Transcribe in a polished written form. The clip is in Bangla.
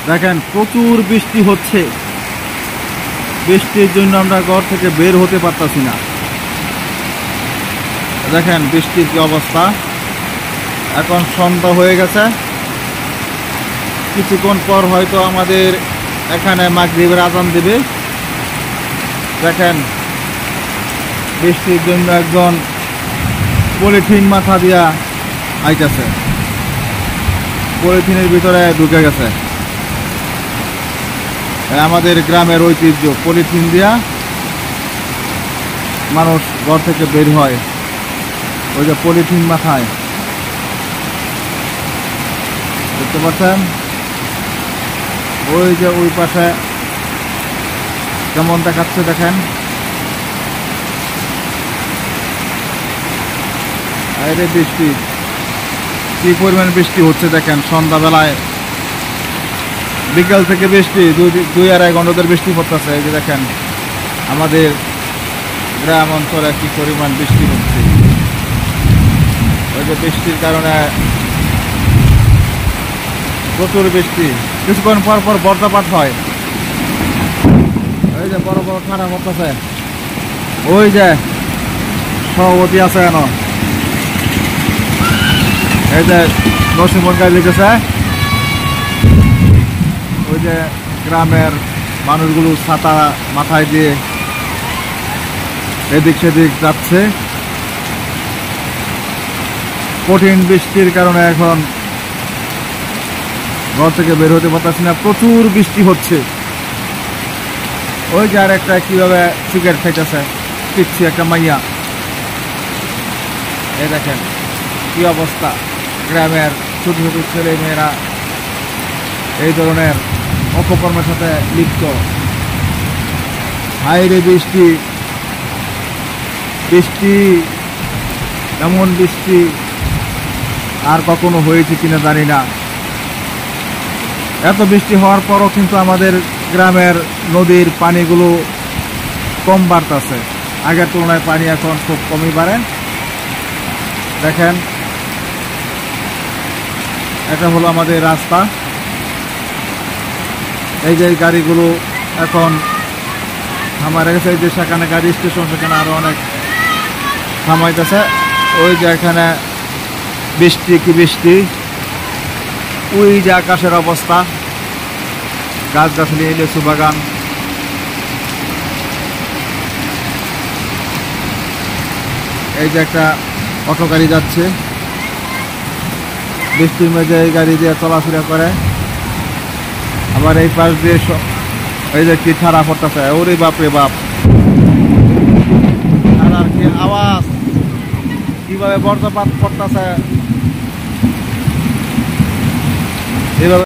দেখেন প্রচুর বৃষ্টি হচ্ছে। বৃষ্টির জন্য আমরা ঘর থেকে বের হতে পারতাছি না। দেখেন বৃষ্টির কি অবস্থা। এখন সন্ধ্যা হয়ে গেছে, কিছুক্ষণ পর হয়তো আমাদের এখানে মাগরিবের আজান দেবে। দেখেন বৃষ্টির জন্য একজন পলিথিন মাথা দিয়া আইতেছে, পলিথিনের ভিতরে ঢুকে গেছে। আমাদের গ্রামের ঐতিহ্য, পলিথিন দিয়া মানুষ ঘর থেকে বের হয়। ওই যে পলিথিন মাথায়, দেখতে পাচ্ছেন? ওই যে ওই পাশে কেমন দেখাচ্ছে দেখেন। আরে বৃষ্টি, কি পরিমাণ বৃষ্টি হচ্ছে দেখেন। সন্ধ্যাবেলায় বিকাল থেকে বৃষ্টি, দুই আড়াই ঘন্টা ধরে বৃষ্টি পড়তেছে। এই যে দেখেন আমাদের গ্রাম অঞ্চলে কি পরিমাণ বৃষ্টি হচ্ছে। ওই যে বৃষ্টির কারণে প্রচুর বৃষ্টি, কিছুক্ষণ পর পর বজ্রপাত হয়। ওই যে বড় বড় ঠান্ডা পড়তেছে। ওই যে সভাপতি আছে কেন, এই যে নরসিংহ গাড়ি লিখেছে। ওই যে গ্রামের মানুষগুলো ছাতা মাথায় দিয়ে এদিক সেদিক যাচ্ছে। কঠিন বৃষ্টির কারণে এখন ঘর থেকে বের হতে পারতেছি না, প্রচুর বৃষ্টি হচ্ছে। ওই যে আর একটা কিভাবে সিগারেট খাইতেছে, পিচ্ছি একটা মাইয়া। এই দেখেন কি অবস্থা। গ্রামের ছোট ছোট ছেলে মেয়েরা এই ধরনের অপকর্মের সাথে লিপ্ত। হাইরে বৃষ্টি, বৃষ্টি এমন বৃষ্টি আর কখনো হয়েছে কিনা জানি না। এত বৃষ্টি হওয়ার পরও কিন্তু আমাদের গ্রামের নদীর পানিগুলো কম বাড়তেছে। আগের তুলনায় পানি এখন খুব কমই বাড়ে। দেখেন এটা হলো আমাদের রাস্তা। এই যে গাড়িগুলো এখন থামায় রেখেছে। এই যে সেখানে গাড়ি স্টেশন, সেখানে আরো অনেক থামাইতেছে। ওই যে এখানে বৃষ্টি, কি বৃষ্টি। ওই যে আকাশের অবস্থা, গাছগাছালি, লিচু বাগান। এই যে একটা অটো গাড়ি যাচ্ছে, বৃষ্টির মধ্যে এই গাড়ি দিয়ে চলাফেরা করে। আবার এই পাশ দিয়ে এই যে কি ঠাড়া পড়তেছে। ওরে বাপরে বাপ, ঠাড়ার কি আওয়াজ, কিভাবে বজ্রপাত পড়তেছে এভাবে।